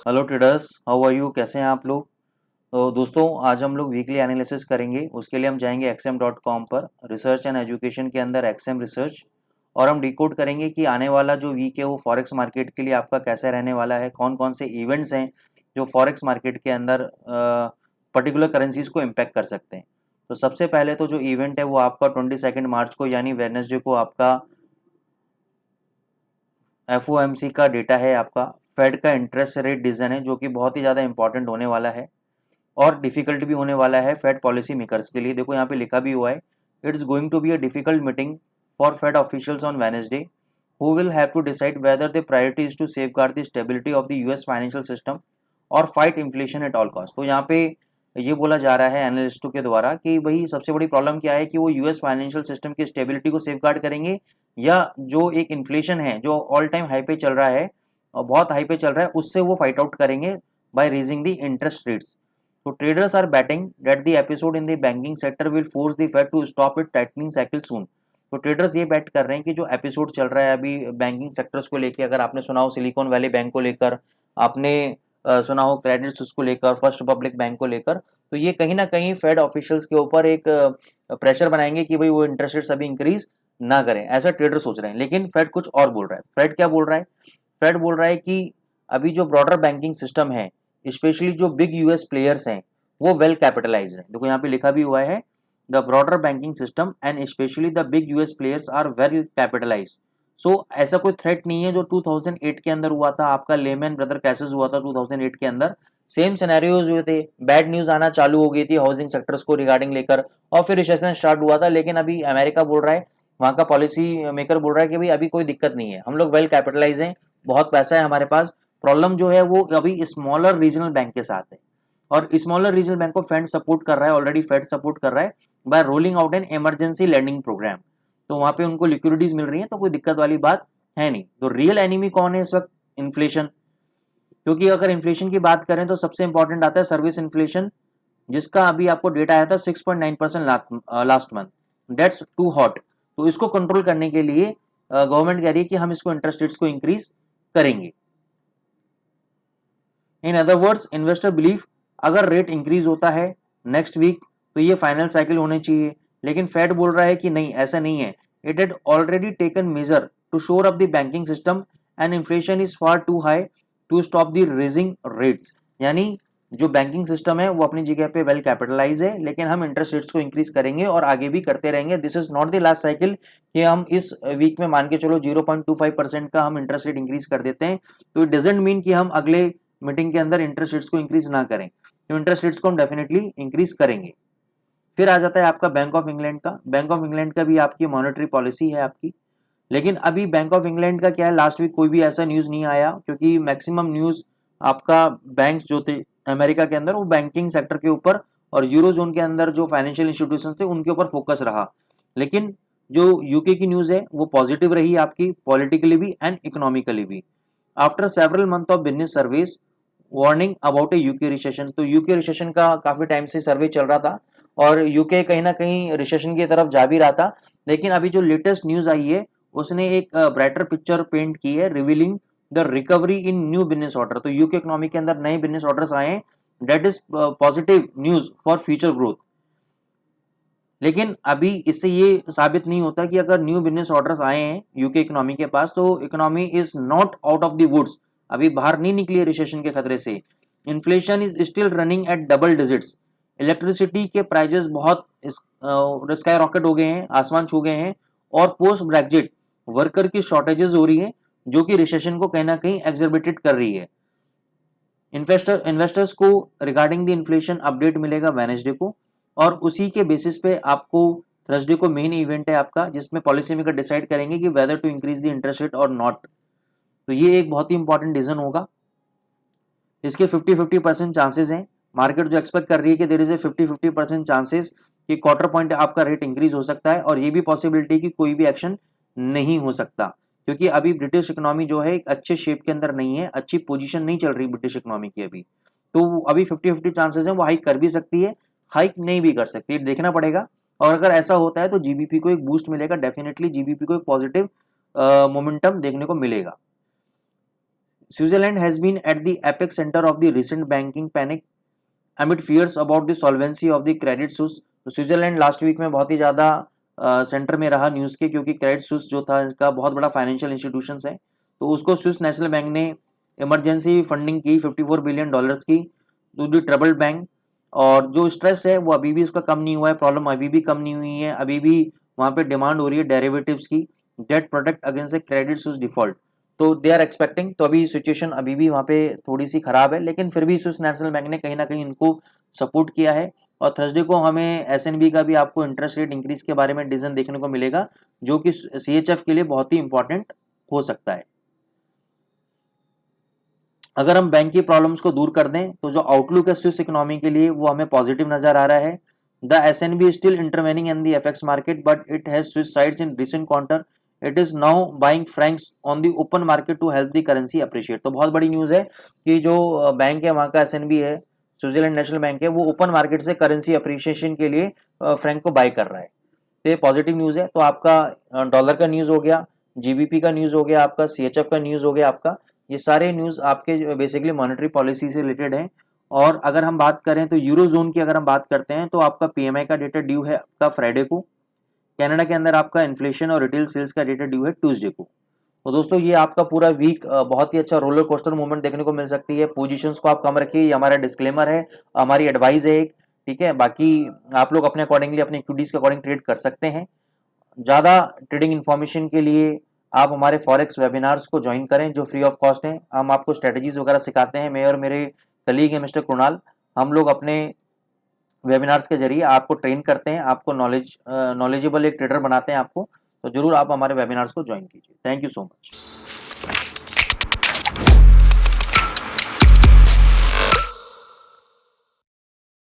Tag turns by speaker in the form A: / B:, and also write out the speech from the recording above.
A: Hello traders, how are you? कैसे हैं आप लोग? तो दोस्तों, आज हम लोग वीकली एनालिसिस करेंगे। उसके लिए हम जाएंगे एक्सएम.com पर, रिसर्च एंड एजुकेशन के अंदर एक्सएम रिसर्च, और हम डिकोड करेंगे कि आने वाला जो वीक है वो फॉरेक्स मार्केट के लिए आपका कैसा रहने वाला है, कौन कौन से इवेंट्स हैं जो फॉरेक्स मार्केट के अंदर पर्टिकुलर करेंसीज को इम्पैक्ट कर सकते हैं। तो सबसे पहले तो जो इवेंट है वो आपका 22 मार्च को यानी वेडनेसडे को आपका एफओएमसी का डेटा है, आपका फेड का इंटरेस्ट रेट डिसीजन है जो कि बहुत ही ज़्यादा इंपॉर्टेंट होने वाला है और डिफिकल्ट भी होने वाला है फेड पॉलिसी मेकर्स के लिए। देखो यहाँ पे लिखा भी हुआ है, it's going to be a difficult meeting for Fed officials on Wednesday who will have to decide whether the priority is to safeguard the stability of the US financial system और fight inflation at all cost. तो यहाँ पे ये बोला जा रहा है एनालिस्टों के द्वारा कि भाई सबसे बड़ी प्रॉब्लम क्या है कि वो यूएस फाइनेंशियल सिस्टम की स्टेबिलिटी को सेफगार्ड करेंगे या जो एक इन्फ्लेशन है जो ऑल टाइम हाई पे चल रहा है और बहुत हाई पे चल रहा है उससे वो फाइट आउट करेंगे by raising the interest rates. तो traders are betting that the episode in the banking sector will force the Fed to stop it tightening cycle soon. तो ट्रेडर्स ये बैट कर रहे हैं कि जो एपिसोड चल रहा है अभी बैंकिंग सेक्टर्स को लेकर, अगर आपने सुना हो सिलिकॉन वैली बैंक को लेकर, आपने सुना हो क्रेडिट स्विस को लेकर, फर्स्ट रिपब्लिक बैंक को लेकर, तो ये कहीं ना कहीं फेड ऑफिशियल्स के ऊपर एक प्रेशर बनाएंगे कि भाई वो इंटरेस्ट रेट्स अभी इंक्रीज ना करें, ऐसा ट्रेडर सोच रहे हैं। लेकिन फेड कुछ और बोल रहा है। फेड क्या बोल रहा है? फेड बोल रहा है कि अभी जो ब्रॉडर बैंकिंग सिस्टम है, स्पेशली जो बिग यूएस प्लेयर्स हैं, वो वेल कैपिटलाइज है। देखो यहाँ पे लिखा भी हुआ है, the broader banking system and specially the big US players are well capitalize. So ऐसा कोई थ्रेट नहीं है जो 2008 के अंदर हुआ था, आपका लेमन ब्रदर क्राइसिस हुआ था 2008 के अंदर, सेम सिनेरियोज हुए थे, बैड न्यूज आना चालू हो गई थी हाउसिंग सेक्टर्स को रिगार्डिंग लेकर और फिर रिसेशन स्टार्ट हुआ था। लेकिन अभी अमेरिका बोल रहा है, वहाँ का पॉलिसी मेकर बोल रहा है कि भाई अभी कोई दिक्कत नहीं है, हम लोग वेल कैपिटलाइज हैं, बहुत पैसा है हमारे पास। प्रॉब्लम जो है वो अभी स्मॉलर रीजनल बैंक के साथ है और स्मॉलर रीजनल बैंक को फेड सपोर्ट कर रहा है, ऑलरेडी फेड सपोर्ट कर रहा है by rolling out an emergency lending programme. तो वहां पे उनको लिक्विडिटीज मिल रही है, तो कोई दिक्कत वाली बात है नहीं। तो रियल एनिमी कौन है इस वक्त? इन्फ्लेशन। क्योंकि अगर इन्फ्लेशन की बात करें तो सबसे इंपॉर्टेंट आता है सर्विस इन्फ्लेशन, जिसका अभी आपको डेटा आया था 6.9% last month. That's too hot. तो इसको कंट्रोल करने के लिए गवर्नमेंट कह रही है कि हम इसको इंटरेस्ट रेट्स को इंक्रीज करेंगे। In other words, investor believe अगर रेट इंक्रीज होता है नेक्स्ट वीक तो ये फाइनल साइकिल होने चाहिए। लेकिन फेड बोल रहा है कि नहीं, ऐसा नहीं है। It had already taken measures to shore up the banking system and inflation is far too high to stop the raising rates. यानी जो बैंकिंग सिस्टम है वो अपनी जगह पे वेल कैपिटलाइज है, लेकिन हम इंटरेस्ट रेट्स को इंक्रीज करेंगे और आगे भी करते रहेंगे। This is not the last cycle कि हम इस वीक में मान के चलो 0.25% का हम इंटरेस्ट रेट इंक्रीज कर देते हैं। तो इट डजेंट मीन कि हम अगले मीटिंग के अंदर इंटरेस्ट रेट्स को इंक्रीज ना करें। तो इंटरेस्ट रेट्स को हम डेफिनेटली इंक्रीज करेंगे। फिर आ जाता है आपका बैंक ऑफ इंग्लैंड का। बैंक ऑफ इंग्लैंड का भी आपकी मॉनेटरी पॉलिसी है आपकी। लेकिन अभी बैंक ऑफ इंग्लैंड का क्या है, लास्ट वीक कोई भी ऐसा न्यूज नहीं आया क्योंकि मैक्सिमम न्यूज आपका बैंक्स जो थे अमेरिका के अंदर वो बैंकिंग सेक्टर के ऊपर और यूरो जोन के अंदर जो फाइनेंशियल इंस्टीट्यूशंस थे उनके ऊपर फोकस रहा। लेकिन जो यूके की न्यूज है वो पॉजिटिव रही आपकी, पॉलिटिकली भी एंड इकोनॉमिकली भी। After several month of business service warning about A UK recession. तो यूके रिसेशन का काफी टाइम से सर्वे चल रहा था और यूके कहीं ना कहीं रिसेशन की तरफ जा भी रहा था। लेकिन अभी जो लेटेस्ट न्यूज आई है उसने एक ब्राइटर पिक्चर पेंट की है, revealing the recovery in new business order. तो यूके इकोनॉमी के अंदर नए बिजनेस ऑर्डर्स आए हैं, that is positive news for future growth. लेकिन अभी इससे ये साबित नहीं होता कि अगर न्यू बिजनेस ऑर्डर्स आए हैं यूके इकोनॉमी के पास तो economy is not out of the woods, अभी बाहर नहीं निकली है रिसेशन के खतरे से। Inflation is still running at double digits. Electricity के प्राइजेस बहुत स्काई रॉकेट हो गए हैं, आसमान छू गए हैं। और पोस्ट ब्रेग्जिट वर्कर की शॉर्टेजेस हो रही है जो कि रिसेशन को कहीं ना कहीं एग्जर्बेटेड कर रही है। इन्वेस्टर्स को रिगार्डिंग द इन्फ्लेशन अपडेट मिलेगा वेडनेसडे को और उसी के बेसिस पे आपको थर्सडे को मेन इवेंट है आपका जिसमें पॉलिसी मेकर डिसाइड करेंगे कि whether to increase the interest rate और नॉट। तो ये एक बहुत ही इंपॉर्टेंट डिसीजन होगा। इसके 50-50% चांसेस हैं। मार्केट जो एक्सपेक्ट कर रही है कि देयर इज ए 50-50% चांसेस कि क्वार्टर पॉइंट आपका रेट इंक्रीज हो सकता है और ये भी पॉसिबिलिटी कि कोई भी एक्शन नहीं हो सकता क्योंकि अभी ब्रिटिश इकोनॉमी जो है एक अच्छे शेप के अंदर नहीं है, अच्छी पोजीशन नहीं चल रही ब्रिटिश इकोनॉमी की अभी। तो अभी 50-50 चांसेस हैं, वो हाइक कर भी सकती है, हाइक नहीं भी कर सकती, देखना पड़ेगा। और अगर ऐसा होता है तो जीबीपी को एक बूस्ट मिलेगा, डेफिनेटली जीबीपी को एक पॉजिटिव मोमेंटम देखने को मिलेगा। Switzerland has been at the apex center of the recent banking panic amid fears about the solvency of the Credit Suisse। तो स्विट्जरलैंड लास्ट वीक में बहुत ही ज़्यादा सेंटर में रहा न्यूज़ के, क्योंकि क्रेडिट स्विस जो था इसका बहुत बड़ा फाइनेंशियल इंस्टीट्यूशन है, तो उसको स्विस नेशनल बैंक ने इमरजेंसी फंडिंग की $54 बिलियन की टू द ट्रबल्ड बैंक। और जो स्ट्रेस है वो अभी भी उसका कम नहीं हुआ है, प्रॉब्लम अभी भी कम नहीं हुई है, अभी भी वहाँ पे डिमांड हो रही है डेरिवेटिव्स की, date protect against a Credit Suisse default. तो दे आर एक्सपेक्टिंग, तो अभी सिचुएशन अभी भी वहाँ पे थोड़ी सी खराब है, लेकिन फिर भी स्विस नेशनल बैंक ने कहीं ना कहीं इनको सपोर्ट किया है। और थर्सडे को हमें एसएनबी का भी आपको इंटरेस्ट रेट इंक्रीज के बारे में डिसीजन देखने को मिलेगा, जो कि सीएचएफ के लिए बहुत ही इंपॉर्टेंट हो सकता है। अगर हम बैंक की प्रॉब्लम्स को दूर कर दें तो जो आउटलुक है स्विस इकोनॉमी के लिए वो हमें पॉजिटिव नजर आ रहा है। The SNB is still intervening in the FX market but it has switch sides in recent quarter. It is now buying francs on the open market to help the currency appreciate. तो बहुत बड़ी news है कि जो bank है वहाँ का SNB है, स्विट्जरलैंड नेशनल बैंक है, वो ओपन मार्केट से करेंसी अप्रिशिएशन के लिए फ्रैंक को बाय कर रहा है। तो ये पॉजिटिव न्यूज है। तो आपका डॉलर का न्यूज हो गया, जीबीपी का न्यूज हो गया, आपका सीएचएफ का न्यूज हो गया, आपका ये सारे न्यूज़ आपके बेसिकली मॉनेटरी पॉलिसी से रिलेटेड हैं। और अगर हम बात करें तो यूरो जोन की अगर हम बात करते हैं तो आपका पीएमआई का डेटा ड्यू है आपका फ्राइडे को। कनाडा के अंदर आपका इन्फ्लेशन और रिटेल सेल्स का डेटा ड्यू है ट्यूसडे को। तो दोस्तों ये आपका पूरा वीक बहुत ही अच्छा रोलर कोस्टर मूवमेंट देखने को मिल सकती है। पोजीशंस को आप कम रखिए, ये हमारा डिस्क्लेमर है, हमारी एडवाइस है एक, ठीक है। बाकी आप लोग अपने अकॉर्डिंगली अपने इक्विटीज के अकॉर्डिंग ट्रेड कर सकते हैं। ज़्यादा ट्रेडिंग इन्फॉर्मेशन के लिए आप हमारे फॉरेक्स वेबिनार्स को ज्वाइन करें जो फ्री ऑफ कॉस्ट हैं। हम आपको स्ट्रेटजीज वगैरह सिखाते हैं, मैं और मेरे कलीग हैं मिस्टर कृणाल, हम लोग अपने वेबिनार्स के जरिए आपको ट्रेन करते हैं, आपको नॉलेजेबल एक ट्रेडर बनाते हैं आपको। तो जरूर आप हमारे वेबिनार्स को ज्वाइन कीजिए। Thank you so much.